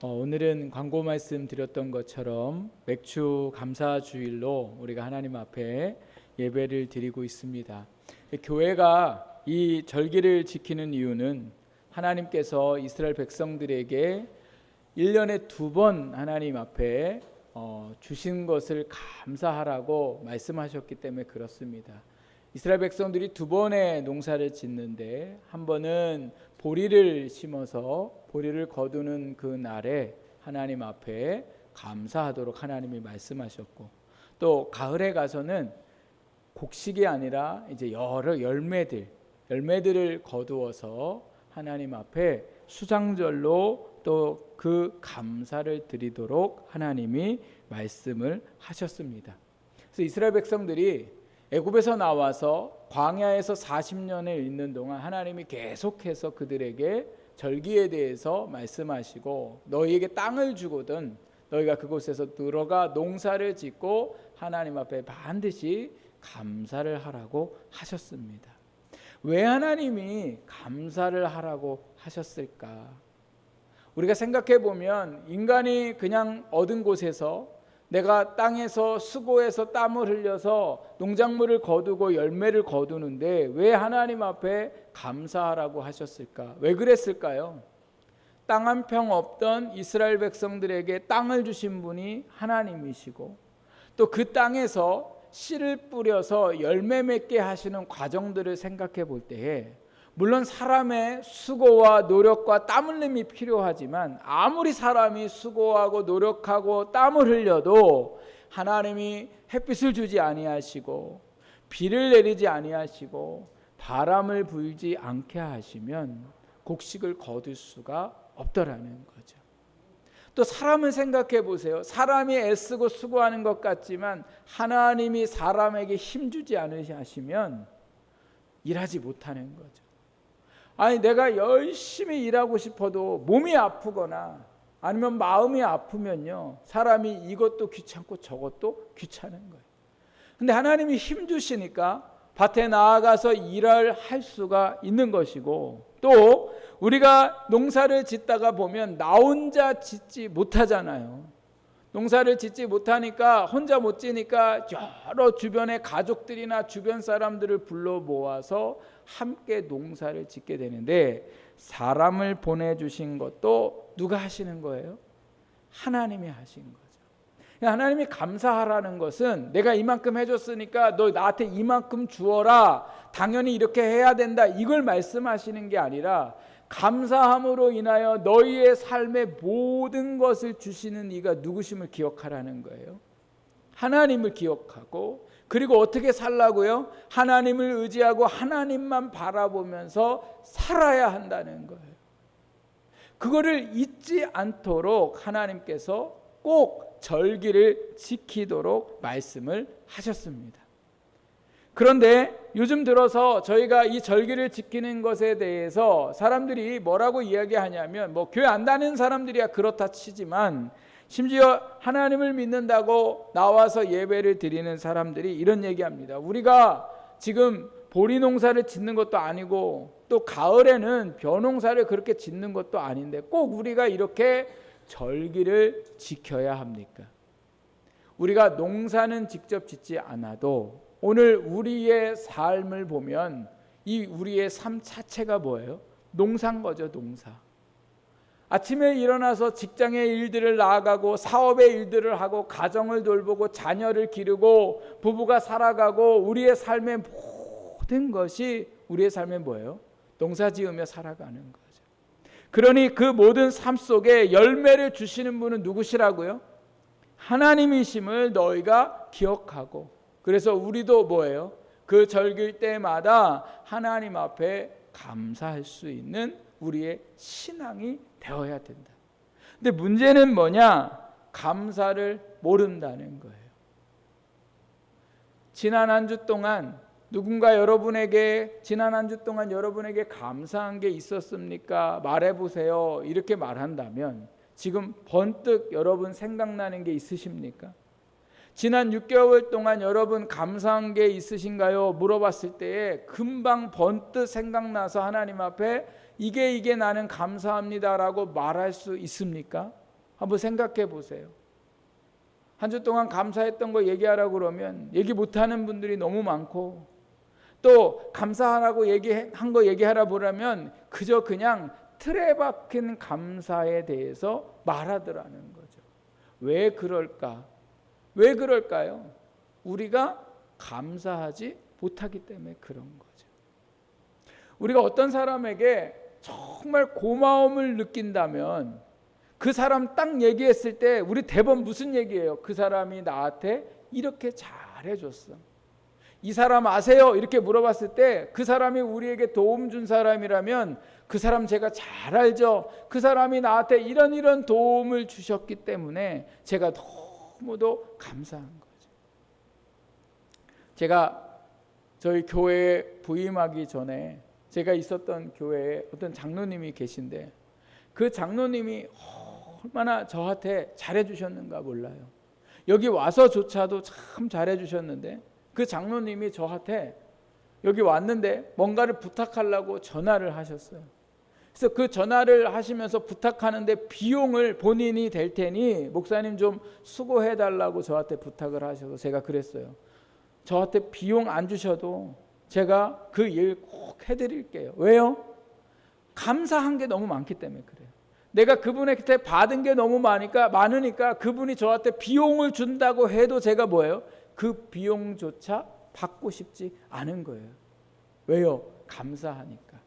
오늘은 광고 말씀 드렸던 것처럼 맥주 감사 주일로 우리가 하나님 앞에 예배를 드리고 있습니다. 교회가 이 절기를 지키는 이유는 하나님께서 이스라엘 백성들에게 1년에 2번 하나님 앞에 주신 것을 감사하라고 말씀하셨기 때문에 그렇습니다. 이스라엘 백성들이 2번의 농사를 짓는데 한 번은 보리를 심어서 보리를 거두는 그 날에 하나님 앞에 감사하도록 하나님이 말씀하셨고, 또 가을에 가서는 곡식이 아니라 이제 여러 열매들을 거두어서 하나님 앞에 수장절로 또 그 감사를 드리도록 하나님이 말씀을 하셨습니다. 그래서 이스라엘 백성들이 애굽에서 나와서 광야에서 40년을 있는 동안 하나님이 계속해서 그들에게 절기에 대해서 말씀하시고, 너희에게 땅을 주거든 너희가 그곳에서 들어가 농사를 짓고 하나님 앞에 반드시 감사를 하라고 하셨습니다. 왜 하나님이 감사를 하라고 하셨을까? 우리가 생각해 보면 인간이 그냥 얻은 곳에서, 내가 땅에서 수고해서 땀을 흘려서 농작물을 거두고 열매를 거두는데 왜 하나님 앞에 감사하라고 하셨을까? 왜 그랬을까요? 땅 한 평 없던 이스라엘 백성들에게 땅을 주신 분이 하나님이시고, 또 그 땅에서 씨를 뿌려서 열매 맺게 하시는 과정들을 생각해 볼 때에, 물론 사람의 수고와 노력과 땀 흘림이 필요하지만 아무리 사람이 수고하고 노력하고 땀을 흘려도 하나님이 햇빛을 주지 아니하시고 비를 내리지 아니하시고 바람을 불지 않게 하시면 곡식을 거둘 수가 없더라는 거죠. 또 사람을 생각해 보세요. 사람이 애쓰고 수고하는 것 같지만 하나님이 사람에게 힘주지 않으시면 일하지 못하는 거죠. 아니, 내가 열심히 일하고 싶어도 몸이 아프거나 아니면 마음이 아프면요, 사람이 이것도 귀찮고 저것도 귀찮은 거예요. 근데 하나님이 힘 주시니까 밭에 나아가서 일을 할 수가 있는 것이고, 또 우리가 농사를 짓다가 보면 나 혼자 짓지 못하잖아요. 농사를 짓지 못하니까, 혼자 못 지니까 여러 주변의 가족들이나 주변 사람들을 불러 모아서 함께 농사를 짓게 되는데, 사람을 보내주신 것도 누가 하시는 거예요? 하나님이 하신 거죠. 하나님이 감사하라는 것은 내가 이만큼 해줬으니까 너 나한테 이만큼 주어라, 당연히 이렇게 해야 된다, 이걸 말씀하시는 게 아니라, 감사함으로 인하여 너희의 삶의 모든 것을 주시는 이가 누구심을 기억하라는 거예요. 하나님을 기억하고, 그리고 어떻게 살라고요? 하나님을 의지하고 하나님만 바라보면서 살아야 한다는 거예요. 그거를 잊지 않도록 하나님께서 꼭 절기를 지키도록 말씀을 하셨습니다. 그런데 요즘 들어서 저희가 이 절기를 지키는 것에 대해서 사람들이 뭐라고 이야기하냐면, 교회 안 다니는 사람들이야 그렇다 치지만, 심지어 하나님을 믿는다고 나와서 예배를 드리는 사람들이 이런 얘기합니다. 우리가 지금 보리 농사를 짓는 것도 아니고, 또 가을에는 벼 농사를 그렇게 짓는 것도 아닌데 꼭 우리가 이렇게 절기를 지켜야 합니까? 우리가 농사는 직접 짓지 않아도 오늘 우리의 삶을 보면 이 우리의 삶 자체가 뭐예요? 농사인 거죠, 농사. 아침에 일어나서 직장의 일들을 나아가고 사업의 일들을 하고 가정을 돌보고 자녀를 기르고 부부가 살아가고, 우리의 삶의 모든 것이 우리의 삶의 뭐예요? 농사 지으며 살아가는 거죠. 그러니 그 모든 삶 속에 열매를 주시는 분은 누구시라고요? 하나님이심을 너희가 기억하고, 그래서 우리도 뭐예요? 그 절기일 때마다 하나님 앞에 감사할 수 있는 우리의 신앙이 되어야 된다. 근데 문제는 뭐냐? 감사를 모른다는 거예요. 지난 한 주 동안 누군가 여러분에게, 지난 한 주 동안 여러분에게 감사한 게 있었습니까? 말해보세요. 이렇게 말한다면 지금 번뜩 여러분 생각나는 게 있으십니까? 지난 6개월 동안 여러분 감사한 게 있으신가요? 물어봤을 때에 금방 번뜩 생각나서 하나님 앞에 이게 나는 감사합니다라고 말할 수 있습니까? 한번 생각해 보세요. 한 주 동안 감사했던 거 얘기하라고 그러면 얘기 못하는 분들이 너무 많고, 또 감사하라고 얘기한 거 얘기하라 보라면 그저 그냥 틀에 박힌 감사에 대해서 말하더라는 거죠. 왜 그럴까? 왜 그럴까요? 우리가 감사하지 못하기 때문에 그런 거죠. 우리가 어떤 사람에게 정말 고마움을 느낀다면 그 사람 딱 얘기했을 때 우리 대부분 무슨 얘기예요? 그 사람이 나한테 이렇게 잘해줬어. 이 사람 아세요? 이렇게 물어봤을 때 그 사람이 우리에게 도움 준 사람이라면 그 사람 제가 잘 알죠. 그 사람이 나한테 이런 도움을 주셨기 때문에 제가 너무도 감사한 거죠. 제가 저희 교회에 부임하기 전에 제가 있었던 교회에 어떤 장로님이 계신데 그 장로님이 얼마나 저한테 잘해주셨는가 몰라요. 여기 와서조차도 참 잘해주셨는데 그 장로님이 저한테 여기 왔는데 뭔가를 부탁하려고 전화를 하셨어요. 그래서 그 전화를 하시면서 부탁하는데 비용을 본인이 댈 테니 목사님 좀 수고해달라고 저한테 부탁을 하셔서 제가 그랬어요. 저한테 비용 안 주셔도 제가 그 일 꼭 해드릴게요. 왜요? 감사한 게 너무 많기 때문에 그래요. 내가 그분한테 받은 게 너무 많으니까 그분이 저한테 비용을 준다고 해도 제가 뭐예요? 그 비용조차 받고 싶지 않은 거예요. 왜요? 감사하니까.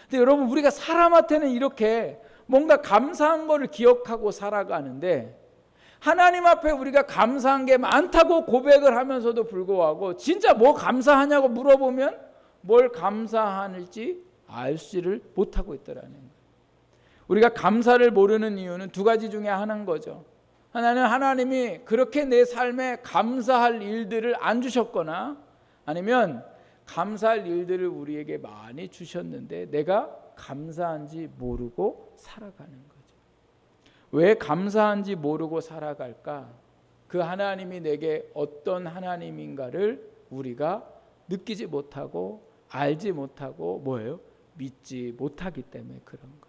근데 여러분, 우리가 사람한테는 이렇게 뭔가 감사한 거를 기억하고 살아가는데 하나님 앞에 우리가 감사한 게 많다고 고백을 하면서도 불구하고 진짜 뭐 감사하냐고 물어보면 뭘 감사할지 알지를 못하고 있더라는 거예요. 우리가 감사를 모르는 이유는 두 가지 중에 하나인 거죠. 하나는 하나님이 그렇게 내 삶에 감사할 일들을 안 주셨거나 아니면 감사할 일들을 우리에게 많이 주셨는데 내가 감사한지 모르고 살아가는 거죠. 왜 감사한지 모르고 살아갈까? 그 하나님이 내게 어떤 하나님인가를 우리가 느끼지 못하고 알지 못하고 뭐예요? 믿지 못하기 때문에 그런 거예요.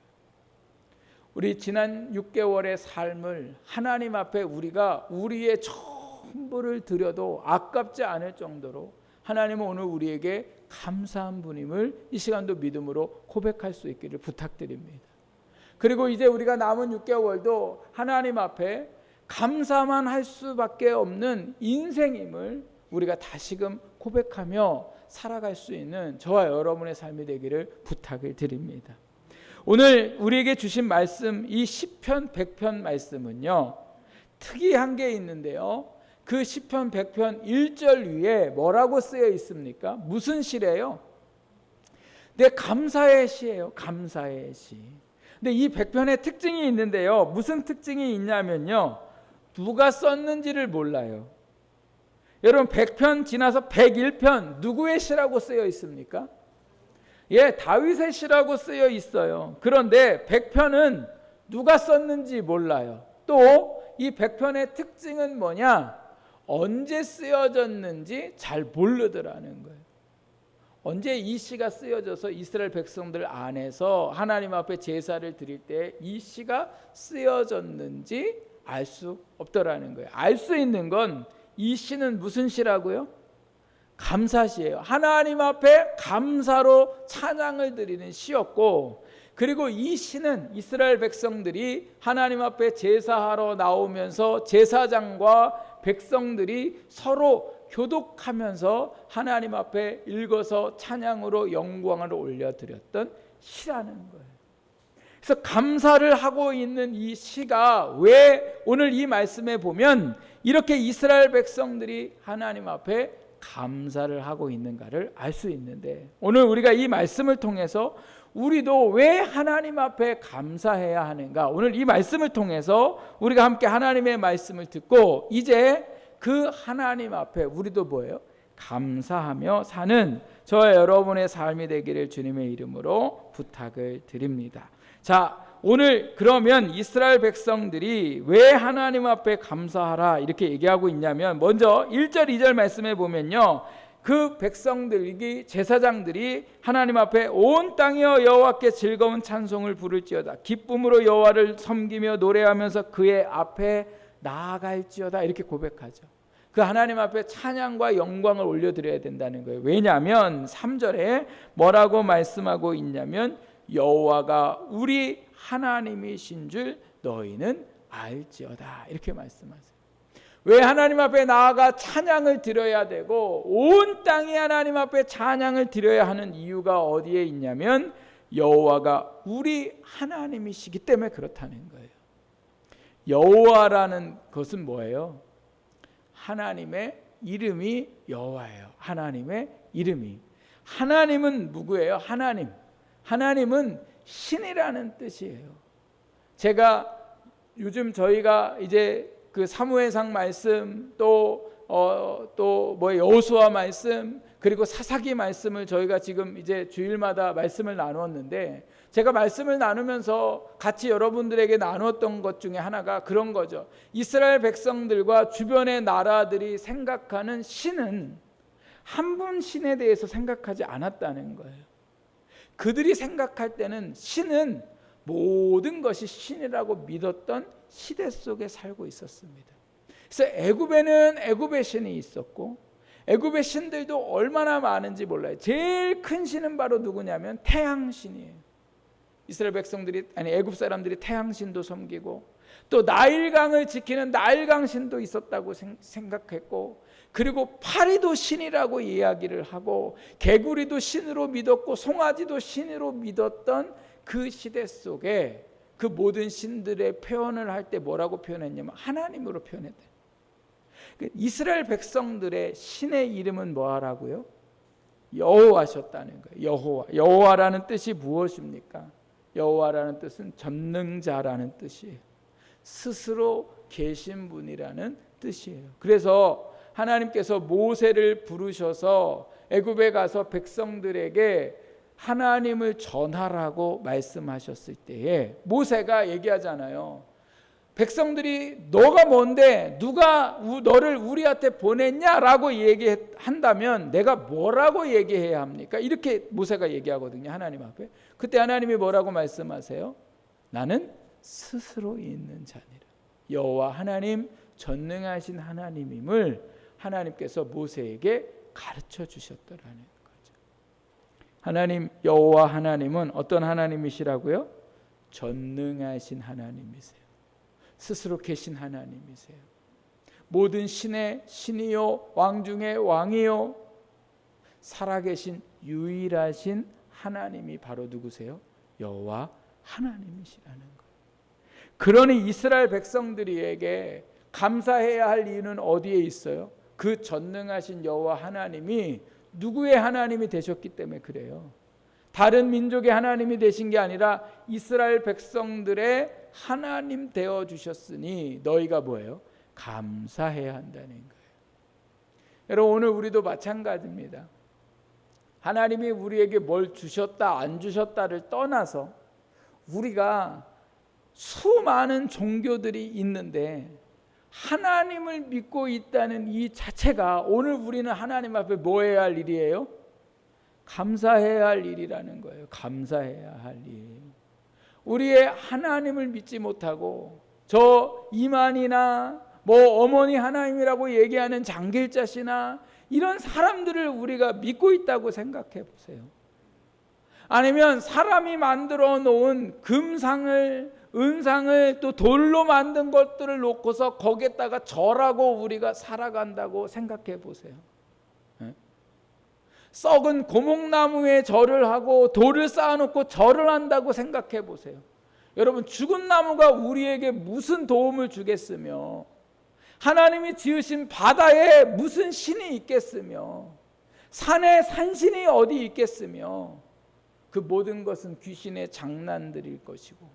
우리 지난 6개월의 삶을 하나님 앞에 우리가 우리의 전부를 드려도 아깝지 않을 정도로 하나님은 오늘 우리에게 감사한 분임을 이 시간도 믿음으로 고백할 수 있기를 부탁드립니다. 그리고 이제 우리가 남은 6개월도 하나님 앞에 감사만 할 수밖에 없는 인생임을 우리가 다시금 고백하며 살아갈 수 있는 저와 여러분의 삶이 되기를 부탁을 드립니다. 오늘 우리에게 주신 말씀, 이 시편 100편 말씀은요, 특이한 게 있는데요. 그 시편 100편 1절 위에 뭐라고 쓰여 있습니까? 무슨 시래요? 네, 감사의 시예요. 감사의 시. 근데 이 100편의 특징이 있는데요. 무슨 특징이 있냐면요, 누가 썼는지를 몰라요. 여러분, 100편 지나서 101편 누구의 시라고 쓰여 있습니까? 예, 다윗의 시라고 쓰여 있어요. 그런데 100편은 누가 썼는지 몰라요. 또 이 100편의 특징은 뭐냐? 언제 쓰여졌는지 잘 모르더라는 거예요. 언제 이 시가 쓰여져서 이스라엘 백성들 안에서 하나님 앞에 제사를 드릴 때 이 시가 쓰여졌는지 알 수 없더라는 거예요. 알 수 있는 건 이 시는 무슨 시라고요? 감사시예요. 하나님 앞에 감사로 찬양을 드리는 시였고, 그리고 이 시는 이스라엘 백성들이 하나님 앞에 제사하러 나오면서 제사장과 백성들이 서로 교독하면서 하나님 앞에 읽어서 찬양으로 영광을 올려드렸던 시라는 거예요. 그래서 감사를 하고 있는 이 시가 왜 오늘 이 말씀에 보면 이렇게 이스라엘 백성들이 하나님 앞에 감사를 하고 있는가를 알 수 있는데, 오늘 우리가 이 말씀을 통해서 우리도 왜 하나님 앞에 감사해야 하는가, 오늘 이 말씀을 통해서 우리가 함께 하나님의 말씀을 듣고 이제 그 하나님 앞에 우리도 뭐예요? 감사하며 사는 저와 여러분의 삶이 되기를 주님의 이름으로 부탁을 드립니다. 자, 오늘 그러면 이스라엘 백성들이 왜 하나님 앞에 감사하라 이렇게 얘기하고 있냐면, 먼저 1절 2절 말씀에 보면요, 그 백성들이 제사장들이 하나님 앞에 온 땅이여 여호와께 즐거운 찬송을 부를지어다 기쁨으로 여호와를 섬기며 노래하면서 그의 앞에 나아갈지어다 이렇게 고백하죠. 그 하나님 앞에 찬양과 영광을 올려드려야 된다는 거예요. 왜냐하면 3절에 뭐라고 말씀하고 있냐면 여호와가 우리 하나님이신 줄 너희는 알지어다 이렇게 말씀하세요. 왜 하나님 앞에 나아가 찬양을 드려야 되고 온 땅이 하나님 앞에 찬양을 드려야 하는 이유가 어디에 있냐면 여호와가 우리 하나님이시기 때문에 그렇다는 거예요. 여호와라는 것은 뭐예요? 하나님의 이름이 여호와예요. 하나님의 이름이. 하나님은 누구예요? 하나님. 하나님은 신이라는 뜻이에요. 제가 요즘 저희가 이제 그 사무엘상 말씀 또 여호수아 말씀 그리고 사사기 말씀을 저희가 지금 이제 주일마다 말씀을 나누었는데 제가 말씀을 나누면서 같이 여러분들에게 나누었던 것 중에 하나가 그런 거죠. 이스라엘 백성들과 주변의 나라들이 생각하는 신은 한 분 신에 대해서 생각하지 않았다는 거예요. 그들이 생각할 때는 신은 모든 것이 신이라고 믿었던 시대 속에 살고 있었습니다. 그래서 애굽에는 애굽의 신이 있었고 애굽의 신들도 얼마나 많은지 몰라요. 제일 큰 신은 바로 누구냐면 태양신이에요. 이스라엘 백성들이 애굽 사람들이 태양신도 섬기고 또 나일강을 지키는 나일강신도 있었다고 생각했고 그리고 파리도 신이라고 이야기를 하고 개구리도 신으로 믿었고 송아지도 신으로 믿었던 그 시대 속에 그 모든 신들의 표현을 할 때 뭐라고 표현했냐면 하나님으로 표현했대요. 이스라엘 백성들의 신의 이름은 뭐라고요? 여호와셨다는 거예요. 여호와. 여호와라는 뜻이 무엇입니까? 여호와라는 뜻은 전능자라는 뜻이에요. 스스로 계신 분이라는 뜻이에요. 그래서 하나님께서 모세를 부르셔서 애굽에 가서 백성들에게 하나님을 전하라고 말씀하셨을 때에 모세가 얘기하잖아요. 백성들이 너가 뭔데 누가 너를 우리한테 보냈냐라고 얘기한다면 내가 뭐라고 얘기해야 합니까? 이렇게 모세가 얘기하거든요. 하나님 앞에. 그때 하나님이 뭐라고 말씀하세요? 나는 스스로 있는 자니라. 여호와 하나님 전능하신 하나님임을 하나님께서 모세에게 가르쳐 주셨더라는 거죠. 하나님 여호와 하나님은 어떤 하나님이시라고요? 전능하신 하나님이세요. 스스로 계신 하나님이세요. 모든 신의 신이요 왕 중의 왕이요 살아계신 유일하신 하나님이 바로 누구세요? 여호와 하나님이시라는 거예요. 그러니 이스라엘 백성들에게 감사해야 할 이유는 어디에 있어요? 그 전능하신 여호와 하나님이 누구의 하나님이 되셨기 때문에 그래요. 다른 민족의 하나님이 되신 게 아니라 이스라엘 백성들의 하나님 되어 주셨으니 너희가 뭐예요? 감사해야 한다는 거예요. 여러분 오늘 우리도 마찬가지입니다. 하나님이 우리에게 뭘 주셨다 안 주셨다를 떠나서 우리가 수많은 종교들이 있는데 하나님을 믿고 있다는 이 자체가 오늘 우리는 하나님 앞에 뭐 해야 할 일이에요? 감사해야 할 일이라는 거예요. 감사해야 할 일. 우리의 하나님을 믿지 못하고 저 이만이나 뭐 어머니 하나님이라고 얘기하는 장길자 씨나 이런 사람들을 우리가 믿고 있다고 생각해 보세요. 아니면 사람이 만들어 놓은 금상을 은상을 또 돌로 만든 것들을 놓고서 거기에다가 절하고 우리가 살아간다고 생각해 보세요. 썩은 고목나무에 절을 하고 돌을 쌓아놓고 절을 한다고 생각해 보세요. 여러분 죽은 나무가 우리에게 무슨 도움을 주겠으며 하나님이 지으신 바다에 무슨 신이 있겠으며 산에 산신이 어디 있겠으며 그 모든 것은 귀신의 장난들일 것이고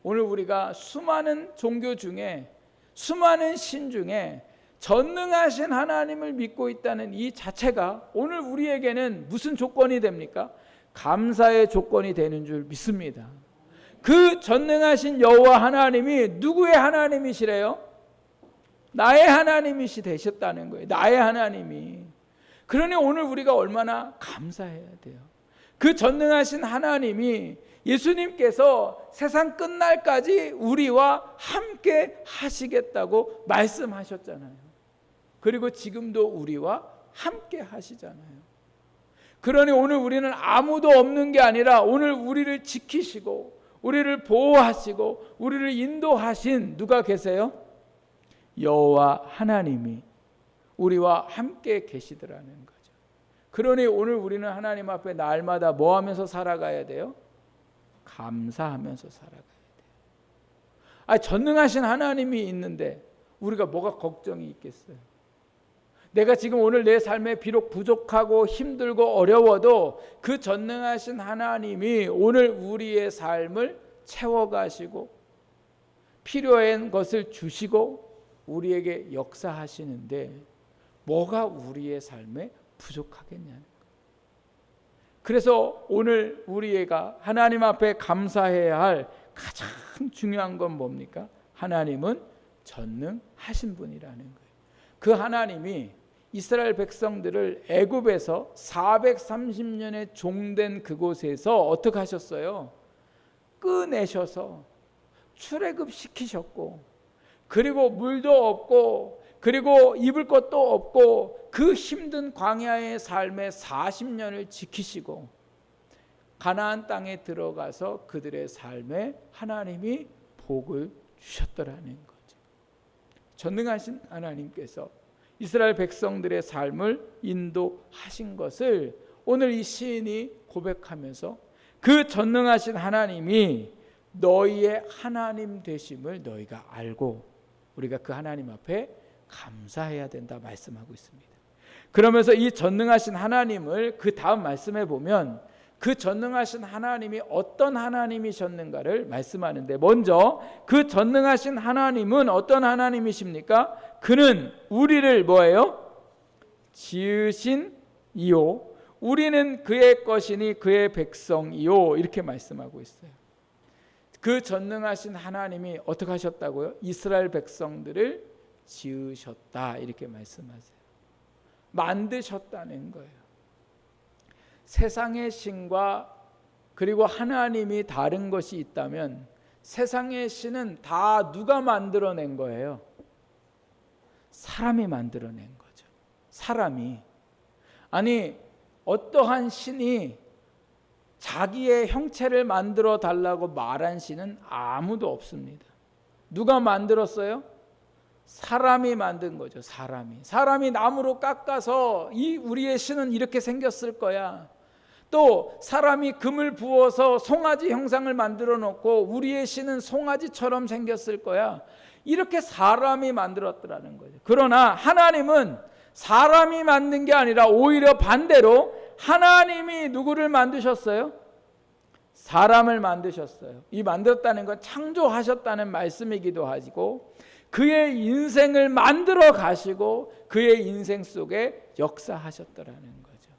오늘 우리가 수많은 종교 중에 수많은 신 중에 전능하신 하나님을 믿고 있다는 이 자체가 오늘 우리에게는 무슨 조건이 됩니까? 감사의 조건이 되는 줄 믿습니다. 그 전능하신 여호와 하나님이 누구의 하나님이시래요? 나의 하나님이시 되셨다는 거예요. 나의 하나님이. 그러니 오늘 우리가 얼마나 감사해야 돼요. 그 전능하신 하나님이 예수님께서 세상 끝날까지 우리와 함께 하시겠다고 말씀하셨잖아요. 그리고 지금도 우리와 함께 하시잖아요. 그러니 오늘 우리는 아무도 없는 게 아니라 오늘 우리를 지키시고 우리를 보호하시고 우리를 인도하신 누가 계세요? 여호와 하나님이 우리와 함께 계시더라는 거죠. 그러니 오늘 우리는 하나님 앞에 날마다 뭐 하면서 살아가야 돼요? 감사하면서 살아가야 돼요. 전능하신 하나님이 있는데 우리가 뭐가 걱정이 있겠어요? 내가 지금 오늘 내 삶에 비록 부족하고 힘들고 어려워도 그 전능하신 하나님이 오늘 우리의 삶을 채워가시고 필요한 것을 주시고 우리에게 역사하시는데 뭐가 우리의 삶에 부족하겠냐는 거예요. 그래서 오늘 우리가 하나님 앞에 감사해야 할 가장 중요한 건 뭡니까? 하나님은 전능하신 분이라는 거예요. 그 하나님이 이스라엘 백성들을 애굽에서 430년의 종된 그곳에서 어떻게 하셨어요? 꺼내셔서 출애굽시키셨고 그리고 물도 없고 그리고 입을 것도 없고 그 힘든 광야의 삶의 40년을 지키시고 가나안 땅에 들어가서 그들의 삶에 하나님이 복을 주셨더라는 거죠. 전능하신 하나님께서 이스라엘 백성들의 삶을 인도하신 것을 오늘 이 시인이 고백하면서 그 전능하신 하나님이 너희의 하나님 되심을 너희가 알고 우리가 그 하나님 앞에 감사해야 된다 말씀하고 있습니다. 그러면서 이 전능하신 하나님을 그 다음 말씀해 보면 그 전능하신 하나님이 어떤 하나님이셨는가를 말씀하는데 먼저 그 전능하신 하나님은 어떤 하나님이십니까? 그는 우리를 뭐예요? 지으신 이요 우리는 그의 것이니 그의 백성이요 이렇게 말씀하고 있어요. 그 전능하신 하나님이 어떻게 하셨다고요? 이스라엘 백성들을 지으셨다 이렇게 말씀하세요. 만드셨다는 거예요. 세상의 신과 그리고 하나님이 다른 것이 있다면 세상의 신은 다 누가 만들어낸 거예요? 사람이 만들어낸 거죠. 사람이. 아니 어떠한 신이 자기의 형체를 만들어 달라고 말한 신은 아무도 없습니다. 누가 만들었어요? 사람이 만든 거죠. 사람이 나무로 깎아서 이 우리의 신은 이렇게 생겼을 거야. 또 사람이 금을 부어서 송아지 형상을 만들어 놓고 우리의 신은 송아지처럼 생겼을 거야. 이렇게 사람이 만들었더라는 거죠. 그러나 하나님은 사람이 만든 게 아니라 오히려 반대로 하나님이 누구를 만드셨어요? 사람을 만드셨어요. 이 만들었다는 건 창조하셨다는 말씀이기도 하고 그의 인생을 만들어 가시고 그의 인생 속에 역사하셨더라는 거죠.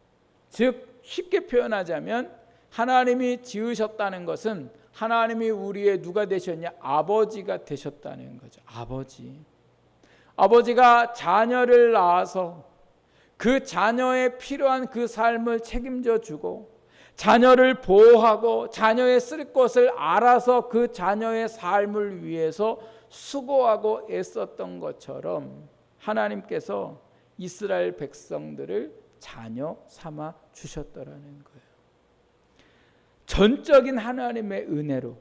즉 쉽게 표현하자면 하나님이 지으셨다는 것은 하나님이 우리의 누가 되셨냐? 아버지가 되셨다는 거죠. 아버지가 자녀를 낳아서 그 자녀에 필요한 그 삶을 책임져 주고 자녀를 보호하고 자녀의 쓸 것을 알아서 그 자녀의 삶을 위해서 수고하고 애썼던 것처럼 하나님께서 이스라엘 백성들을 자녀 삼아 주셨더라는 거예요. 전적인 하나님의 은혜로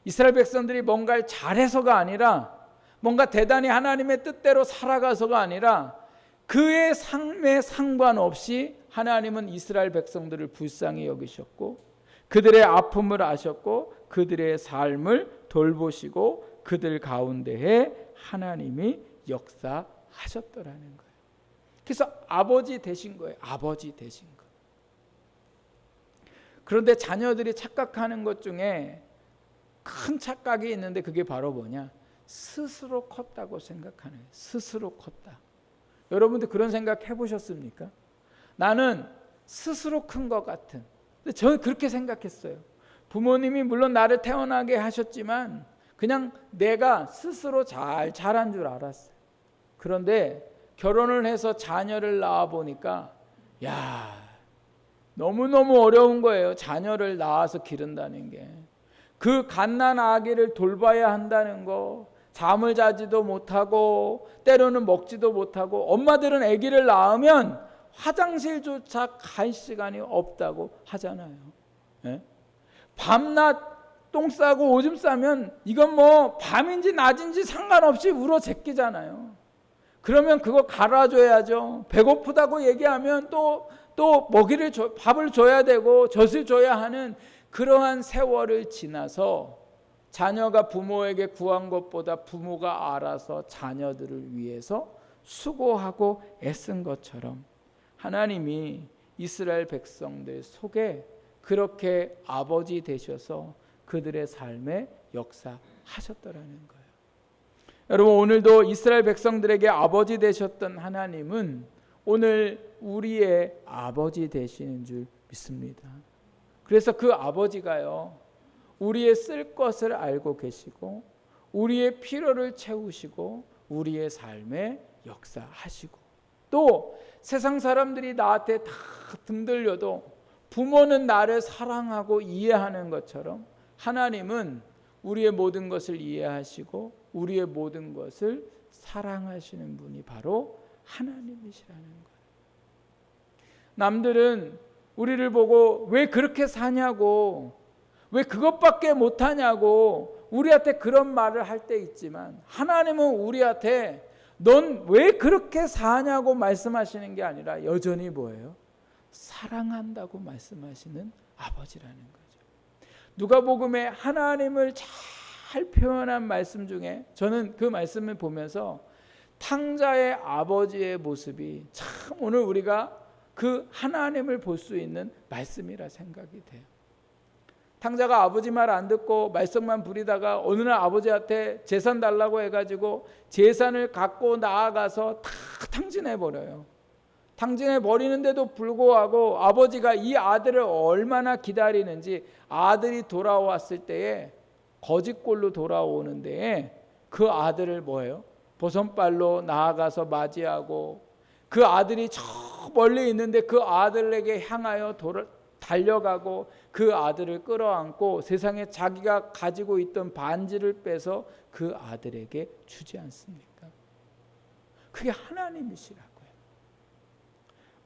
이스라엘 백성들이 뭔가를 잘해서가 아니라 뭔가 대단히 하나님의 뜻대로 살아가서가 아니라 그의 삶에 상관없이 하나님은 이스라엘 백성들을 불쌍히 여기셨고 그들의 아픔을 아셨고 그들의 삶을 돌보시고 그들 가운데에 하나님이 역사하셨더라는 거예요. 그래서 아버지 되신 거예요. 아버지 되신 거. 그런데 자녀들이 착각하는 것 중에 큰 착각이 있는데 그게 바로 뭐냐? 스스로 컸다고 생각하는 거예요. 스스로 컸다. 여러분들 그런 생각 해보셨습니까? 나는 스스로 큰 것 같은. 근데 저는 그렇게 생각했어요. 부모님이 물론 나를 태어나게 하셨지만 그냥 내가 스스로 잘 자란 줄 알았어요. 그런데 결혼을 해서 자녀를 낳아 보니까 야, 너무너무 어려운 거예요. 자녀를 낳아서 기른다는 게. 그 갓난 아기를 돌봐야 한다는 거, 잠을 자지도 못하고 때로는 먹지도 못하고, 엄마들은 아기를 낳으면 화장실조차 갈 시간이 없다고 하잖아요. 예? 밤낮 똥 싸고 오줌 싸면 이건 뭐 밤인지 낮인지 상관없이 울어 제끼잖아요. 그러면 그거 갈아줘야죠. 배고프다고 얘기하면 또 먹이를 밥을 줘야 되고 젖을 줘야 하는 그러한 세월을 지나서 자녀가 부모에게 구한 것보다 부모가 알아서 자녀들을 위해서 수고하고 애쓴 것처럼 하나님이 이스라엘 백성들 속에 그렇게 아버지 되셔서 그들의 삶에 역사하셨더라는 거예요. 여러분, 오늘도 이스라엘 백성들에게 아버지 되셨던 하나님은 오늘 우리의 아버지 되시는 줄 믿습니다. 그래서 그 아버지가요, 우리의 쓸 것을 알고 계시고 우리의 필요를 채우시고 우리의 삶에 역사하시고, 또 세상 사람들이 나한테 다 등들려도 부모는 나를 사랑하고 이해하는 것처럼 하나님은 우리의 모든 것을 이해하시고 우리의 모든 것을 사랑하시는 분이 바로 하나님이시라는 거예요. 남들은 우리를 보고 왜 그렇게 사냐고, 왜 그것밖에 못하냐고 우리한테 그런 말을 할 때 있지만, 하나님은 우리한테 넌 왜 그렇게 사냐고 말씀하시는 게 아니라 여전히 뭐예요? 사랑한다고 말씀하시는 아버지라는 거죠. 누가복음에 하나님을 잘 표현한 말씀 중에 저는 그 말씀을 보면서 탕자의 아버지의 모습이 참 오늘 우리가 그 하나님을 볼 수 있는 말씀이라 생각이 돼요. 탕자가 아버지 말 안 듣고 말썽만 부리다가 어느 날 아버지한테 재산 달라고 해가지고 재산을 갖고 나아가서 다 탕진해버려요. 탕진해버리는데도 불구하고 아버지가 이 아들을 얼마나 기다리는지, 아들이 돌아왔을 때에 거짓골로 돌아오는 데에 그 아들을 뭐예요? 버선발로 나아가서 맞이하고, 그 아들이 저 멀리 있는데 그 아들에게 향하여 달려가고 그 아들을 끌어안고 세상에 자기가 가지고 있던 반지를 빼서 그 아들에게 주지 않습니까? 그게 하나님이시라고요.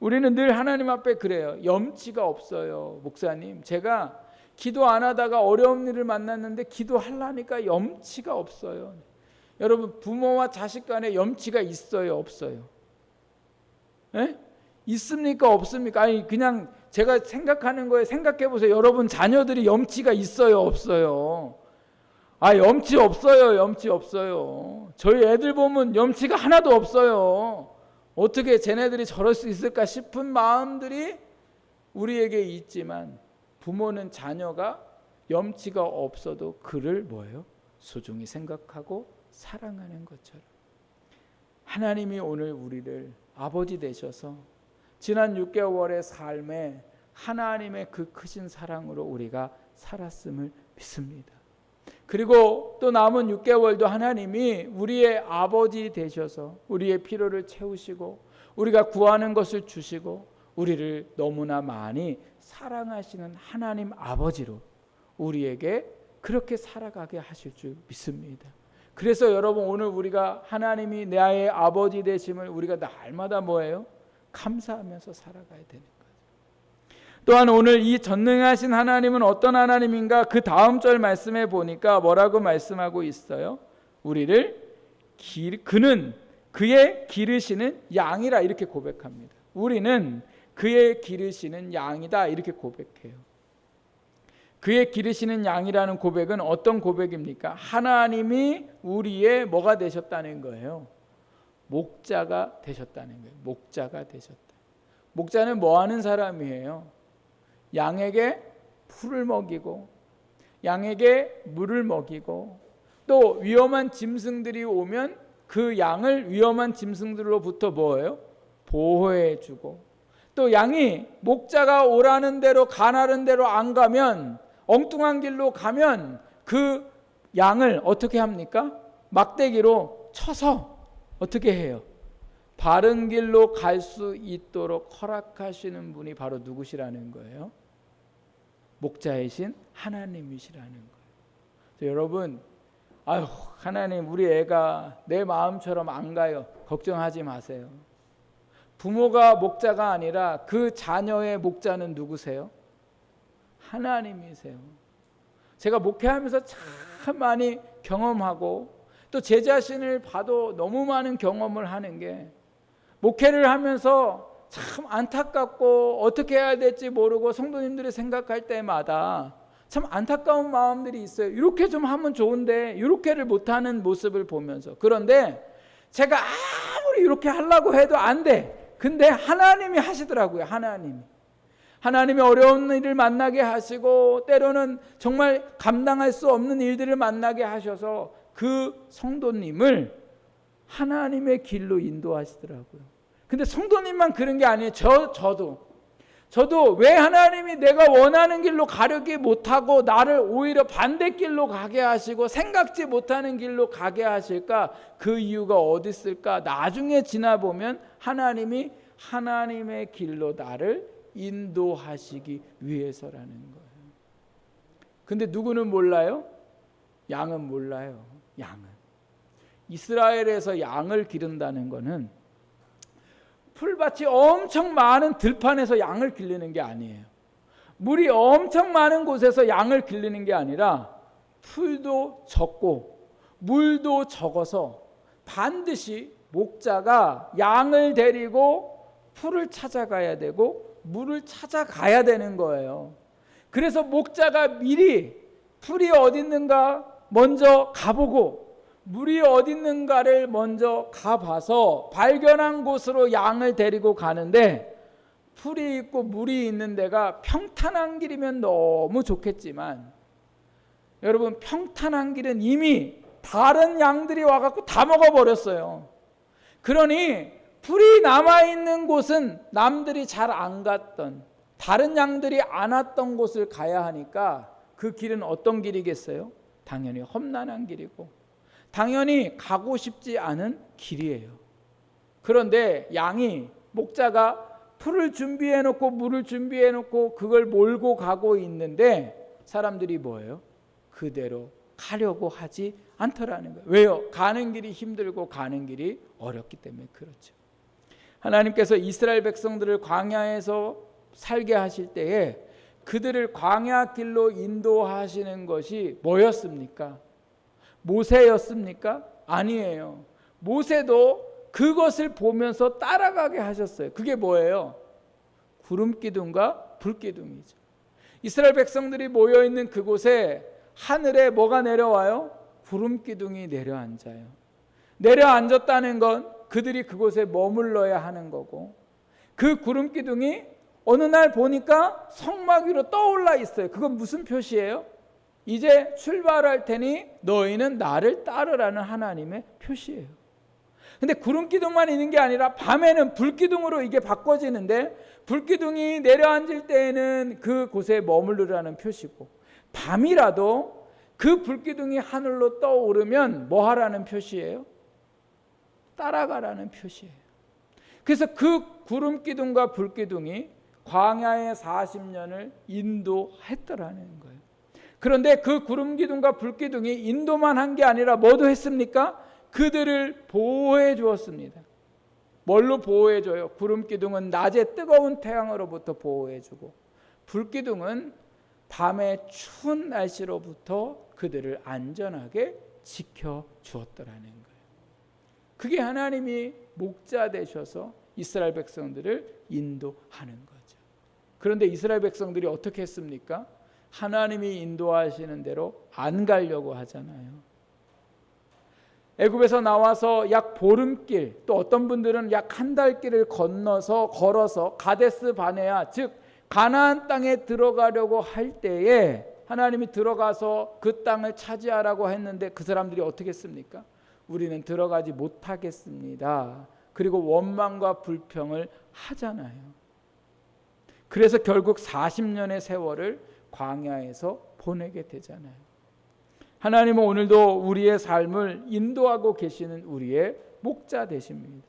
우리는 늘 하나님 앞에 그래요. 염치가 없어요. 목사님, 제가 기도 안 하다가 어려운 일을 만났는데 기도하려니까 염치가 없어요. 여러분, 부모와 자식 간에 염치가 있어요, 없어요? 에? 있습니까, 없습니까? 아니, 그냥 제가 생각하는 거에 생각해 보세요. 여러분 자녀들이 염치가 있어요, 없어요? 아, 염치 없어요. 염치 없어요. 저희 애들 보면 염치가 하나도 없어요. 어떻게 쟤네들이 저럴 수 있을까 싶은 마음들이 우리에게 있지만, 부모는 자녀가 염치가 없어도 그를 뭐예요? 소중히 생각하고 사랑하는 것처럼 하나님이 오늘 우리를 아버지 되셔서 지난 6개월의 삶에 하나님의 그 크신 사랑으로 우리가 살았음을 믿습니다. 그리고 또 남은 6개월도 하나님이 우리의 아버지 되셔서 우리의 필요를 채우시고 우리가 구하는 것을 주시고 우리를 너무나 많이 사랑하시는 하나님 아버지로 우리에게 그렇게 살아가게 하실 줄 믿습니다. 그래서 여러분, 오늘 우리가 하나님이 나의 아버지 되심을 우리가 날마다 뭐예요? 감사하면서 살아가야 되는 거예요. 또한 오늘 이 전능하신 하나님은 어떤 하나님인가? 그 다음 절 말씀에 보니까 뭐라고 말씀하고 있어요? 우리를 그는 그의 기르시는 양이라 이렇게 고백합니다. 우리는 그의 기르시는 양이다 이렇게 고백해요. 그의 기르시는 양이라는 고백은 어떤 고백입니까? 하나님이 우리의 뭐가 되셨다는 거예요? 목자가 되셨다는 거예요. 목자가 되셨다. 목자는 뭐 하는 사람이에요? 양에게 풀을 먹이고 양에게 물을 먹이고, 또 위험한 짐승들이 오면 그 양을 위험한 짐승들로부터 뭐예요? 보호해주고, 또 양이 목자가 오라는 대로 가라는 대로 안 가면, 엉뚱한 길로 가면 그 양을 어떻게 합니까? 막대기로 쳐서 어떻게 해요? 바른 길로 갈 수 있도록 허락하시는 분이 바로 누구시라는 거예요? 목자이신 하나님이시라는 거예요. 여러분, 아유, 하나님, 우리 애가 내 마음처럼 안 가요. 걱정하지 마세요. 부모가 목자가 아니라 그 자녀의 목자는 누구세요? 하나님이세요. 제가 목회하면서 참 많이 경험하고 또 제 자신을 봐도 너무 많은 경험을 하는 게, 목회를 하면서 참 안타깝고 어떻게 해야 될지 모르고 성도님들이 생각할 때마다 참 안타까운 마음들이 있어요. 이렇게 좀 하면 좋은데 이렇게를 못하는 모습을 보면서. 그런데 제가 아무리 이렇게 하려고 해도 안 돼. 근데 하나님이 하시더라고요. 하나님이 어려운 일을 만나게 하시고 때로는 정말 감당할 수 없는 일들을 만나게 하셔서 그 성도님을 하나님의 길로 인도하시더라고요. 근데 성도님만 그런 게 아니에요. 저도 왜 하나님이 내가 원하는 길로 가려기 못하고 나를 오히려 반대길로 가게 하시고 생각지 못하는 길로 가게 하실까? 그 이유가 어디 있을까? 나중에 지나보면 하나님이 하나님의 길로 나를 인도하시기 위해서라는 거예요. 근데 누구는 몰라요? 양은 몰라요. 양은. 이스라엘에서 양을 기른다는 거는 풀밭이 엄청 많은 들판에서 양을 기르는 게 아니에요. 물이 엄청 많은 곳에서 양을 기르는 게 아니라 풀도 적고 물도 적어서 반드시 목자가 양을 데리고 풀을 찾아가야 되고 물을 찾아가야 되는 거예요. 그래서 목자가 미리 풀이 어디 있는가 먼저 가보고 물이 어디 있는가를 먼저 가봐서 발견한 곳으로 양을 데리고 가는데, 풀이 있고 물이 있는 데가 평탄한 길이면 너무 좋겠지만 여러분, 평탄한 길은 이미 다른 양들이 와갖고 다 먹어버렸어요. 그러니 풀이 남아있는 곳은 남들이 잘 안 갔던, 다른 양들이 안 왔던 곳을 가야 하니까 그 길은 어떤 길이겠어요? 당연히 험난한 길이고 당연히 가고 싶지 않은 길이에요. 그런데 양이, 목자가 풀을 준비해놓고 물을 준비해놓고 그걸 몰고 가고 있는데 사람들이 뭐예요? 그대로 가려고 하지 않더라는 거예요. 왜요? 가는 길이 힘들고 가는 길이 어렵기 때문에 그렇죠. 하나님께서 이스라엘 백성들을 광야에서 살게 하실 때에 그들을 광야 길로 인도하시는 것이 뭐였습니까? 모세였습니까? 아니에요. 모세도 그것을 보면서 따라가게 하셨어요. 그게 뭐예요? 구름기둥과 불기둥이죠. 이스라엘 백성들이 모여있는 그곳에 하늘에 뭐가 내려와요? 구름기둥이 내려앉아요. 내려앉았다는 건 그들이 그곳에 머물러야 하는 거고, 그 구름기둥이 어느 날 보니까 성막 위로 떠올라 있어요. 그건 무슨 표시예요? 이제 출발할 테니 너희는 나를 따르라는 하나님의 표시예요. 근데 구름기둥만 있는 게 아니라 밤에는 불기둥으로 이게 바꿔지는데, 불기둥이 내려앉을 때에는 그곳에 머무르라는 표시고, 밤이라도 그 불기둥이 하늘로 떠오르면 뭐 하라는 표시예요? 따라가라는 표시예요. 그래서 그 구름기둥과 불기둥이 광야의 40년을 인도했더라는 거예요. 그런데 그 구름기둥과 불기둥이 인도만 한 게 아니라 뭐도 했습니까? 그들을 보호해 주었습니다. 뭘로 보호해 줘요? 구름기둥은 낮에 뜨거운 태양으로부터 보호해 주고, 불기둥은 밤에 추운 날씨로부터 그들을 안전하게 지켜 주었더라는 거예요. 그게 하나님이 목자 되셔서 이스라엘 백성들을 인도하는 거죠. 그런데 이스라엘 백성들이 어떻게 했습니까? 하나님이 인도하시는 대로 안 가려고 하잖아요. 애굽에서 나와서 약 보름길, 또 어떤 분들은 약 한 달 길을 걸어서 가데스 바네아, 즉 가나안 땅에 들어가려고 할 때에 하나님이 들어가서 그 땅을 차지하라고 했는데 그 사람들이 어떻게 했습니까? 우리는 들어가지 못하겠습니다. 그리고 원망과 불평을 하잖아요. 그래서 결국 40년의 세월을 광야에서 보내게 되잖아요. 하나님은 오늘도 우리의 삶을 인도하고 계시는 우리의 목자 되십니다.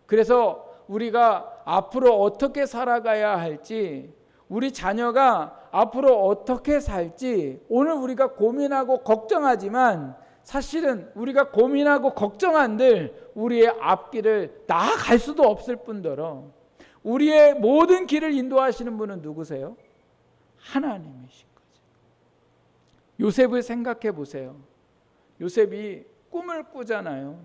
그래서 우리가 앞으로 어떻게 살아가야 할지, 우리 자녀가 앞으로 어떻게 살지 오늘 우리가 고민하고 걱정하지만 사실은 우리가 고민하고 걱정한들 우리의 앞길을 나아갈 수도 없을 뿐더러 우리의 모든 길을 인도하시는 분은 누구세요? 하나님이신 거죠. 요셉을 생각해 보세요. 요셉이 꿈을 꾸잖아요.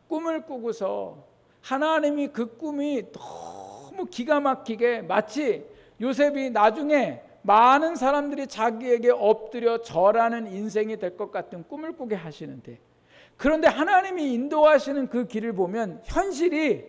꿈을 꾸고서 하나님이 그 꿈이 너무 기가 막히게 마치 요셉이 나중에 많은 사람들이 자기에게 엎드려 절하는 인생이 될 것 같은 꿈을 꾸게 하시는데, 그런데 하나님이 인도하시는 그 길을 보면 현실이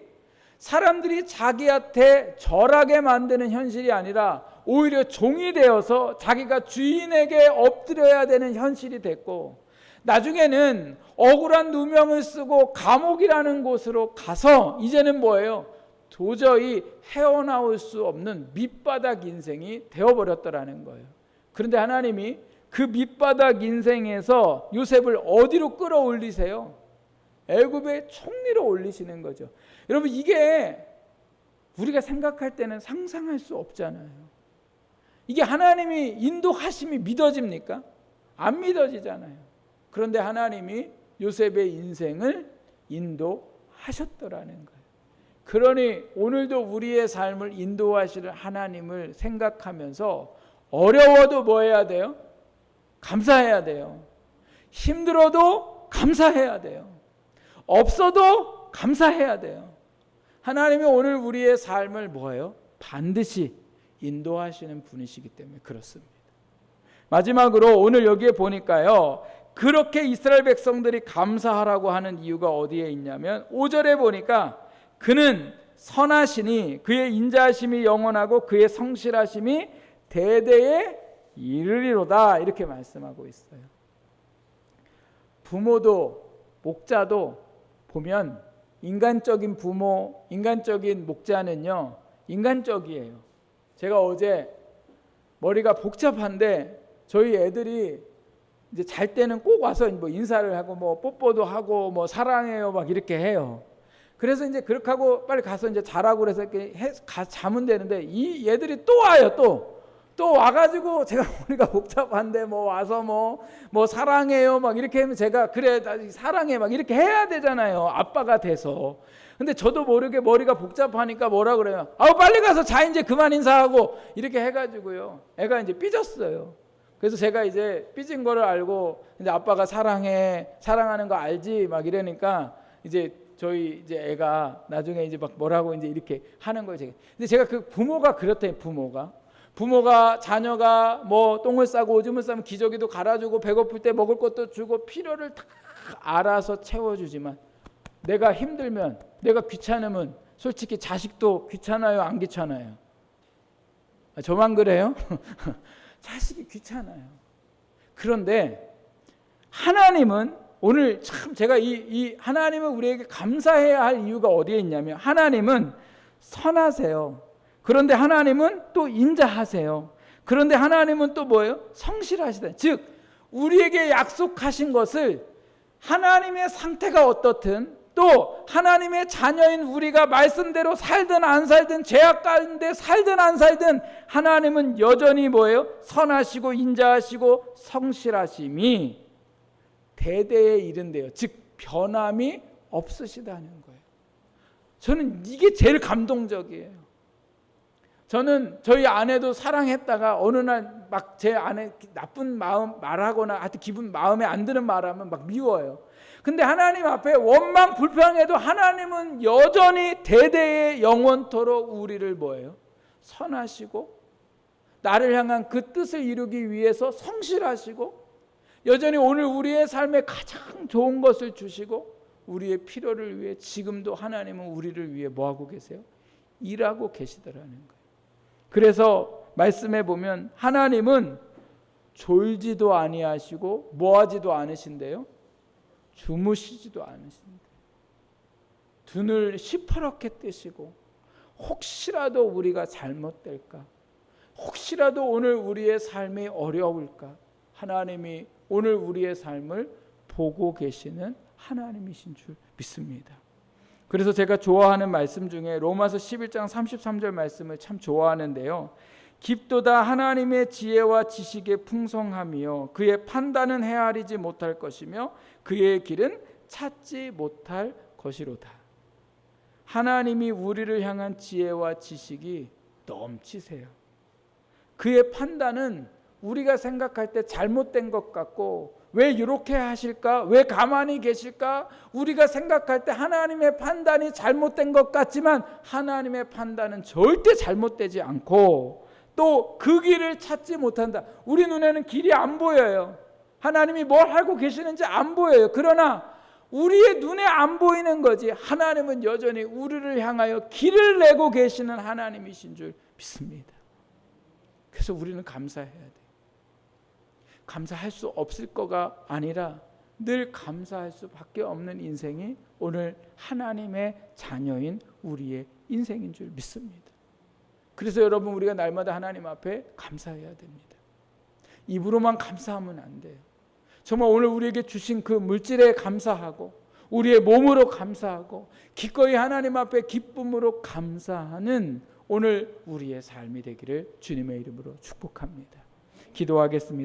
사람들이 자기한테 절하게 만드는 현실이 아니라 오히려 종이 되어서 자기가 주인에게 엎드려야 되는 현실이 됐고, 나중에는 억울한 누명을 쓰고 감옥이라는 곳으로 가서 이제는 뭐예요? 도저히 헤어나올 수 없는 밑바닥 인생이 되어버렸더라는 거예요. 그런데 하나님이 그 밑바닥 인생에서 요셉을 어디로 끌어올리세요? 애굽의 총리로 올리시는 거죠. 여러분, 이게 우리가 생각할 때는 상상할 수 없잖아요. 이게 하나님이 인도하심이 믿어집니까? 안 믿어지잖아요. 그런데 하나님이 요셉의 인생을 인도하셨더라는 거예요. 그러니 오늘도 우리의 삶을 인도하시는 하나님을 생각하면서 어려워도 뭐 해야 돼요? 감사해야 돼요. 힘들어도 감사해야 돼요. 없어도 감사해야 돼요. 하나님이 오늘 우리의 삶을 뭐예요? 반드시 인도하시는 분이시기 때문에 그렇습니다. 마지막으로 오늘 여기에 보니까요, 그렇게 이스라엘 백성들이 감사하라고 하는 이유가 어디에 있냐면 5절에 보니까 그는 선하시니 그의 인자하심이 영원하고 그의 성실하심이 대대에 이르리로다, 이렇게 말씀하고 있어요. 부모도 목자도 보면 인간적인 부모, 인간적인 목자는요, 인간적이에요. 제가 어제 머리가 복잡한데 저희 애들이 이제 잘 때는 꼭 와서 뭐 인사를 하고 뭐 뽀뽀도 하고 뭐 사랑해요 막 이렇게 해요. 그래서 이제 그렇게 하고 빨리 가서 이제 자라고 그래서 이렇게 자면 되는데 이 얘들이 또 와요. 또 와가지고 제가 머리가 복잡한데 뭐 와서 뭐 사랑해요 막 이렇게 하면 제가 그래 사랑해 막 이렇게 해야 되잖아요. 아빠가 돼서. 근데 저도 모르게 머리가 복잡하니까 뭐라 그래요? 빨리 가서 자, 이제 그만 인사하고 이렇게 해가지고요. 애가 이제 삐졌어요. 그래서 제가 이제 삐진 거를 알고 이제 아빠가 사랑하는 거 알지 막 이러니까 이제 저희 이제 애가 나중에 이제 막 뭐라고 이제 이렇게 하는 거예요. 근데 제가 그 부모가 그렇대요. 부모가 자녀가 뭐 똥을 싸고 오줌을 싸면 기저귀도 갈아주고 배고플 때 먹을 것도 주고 필요를 다 알아서 채워주지만 내가 힘들면 내가 귀찮으면 솔직히 자식도 귀찮아요, 안 귀찮아요? 저만 그래요? 자식이 귀찮아요. 그런데 하나님은 오늘 참 제가 이 하나님은 우리에게 감사해야 할 이유가 어디에 있냐면 하나님은 선하세요. 그런데 하나님은 또 인자하세요. 그런데 하나님은 또 뭐예요? 성실하시다. 즉 우리에게 약속하신 것을 하나님의 상태가 어떻든 또 하나님의 자녀인 우리가 말씀대로 살든 안 살든 죄악 가운데 살든 안 살든 하나님은 여전히 뭐예요? 선하시고 인자하시고 성실하심이 대대에 이른대요. 즉 변함이 없으시다는 거예요. 저는 이게 제일 감동적이에요. 저는 저희 아내도 사랑했다가 어느 날 막 제 아내 나쁜 마음 말하거나 하여튼 기분 마음에 안 드는 말하면 막 미워요. 근데 하나님 앞에 원망 불평해도 하나님은 여전히 대대에 영원토록 우리를 뭐예요? 선하시고 나를 향한 그 뜻을 이루기 위해서 성실하시고 여전히 오늘 우리의 삶에 가장 좋은 것을 주시고 우리의 필요를 위해 지금도 하나님은 우리를 위해 뭐하고 계세요? 일하고 계시더라는 거예요. 그래서 말씀해 보면 하나님은 졸지도 아니하시고 뭐하지도 않으신데요, 주무시지도 않으신대요. 눈을 시퍼렇게 뜨시고 혹시라도 우리가 잘못될까, 혹시라도 오늘 우리의 삶이 어려울까, 하나님이 오늘 우리의 삶을 보고 계시는 하나님이신 줄 믿습니다. 그래서 제가 좋아하는 말씀 중에 로마서 11장 33절 말씀을 참 좋아하는데요. 깊도다 하나님의 지혜와 지식의 풍성함이요 그의 판단은 헤아리지 못할 것이며 그의 길은 찾지 못할 것이로다. 하나님이 우리를 향한 지혜와 지식이 넘치세요. 그의 판단은 우리가 생각할 때 잘못된 것 같고 왜 이렇게 하실까? 왜 가만히 계실까? 우리가 생각할 때 하나님의 판단이 잘못된 것 같지만 하나님의 판단은 절대 잘못되지 않고 또 그 길을 찾지 못한다. 우리 눈에는 길이 안 보여요. 하나님이 뭘 하고 계시는지 안 보여요. 그러나 우리의 눈에 안 보이는 거지 하나님은 여전히 우리를 향하여 길을 내고 계시는 하나님이신 줄 믿습니다. 그래서 우리는 감사해야 돼요. 감사할 수 없을 거가 아니라 늘 감사할 수밖에 없는 인생이 오늘 하나님의 자녀인 우리의 인생인 줄 믿습니다. 그래서 여러분 우리가 날마다 하나님 앞에 감사해야 됩니다. 입으로만 감사하면 안 돼요. 정말 오늘 우리에게 주신 그 물질에 감사하고 우리의 몸으로 감사하고 기꺼이 하나님 앞에 기쁨으로 감사하는 오늘 우리의 삶이 되기를 주님의 이름으로 축복합니다. 기도하겠습니다.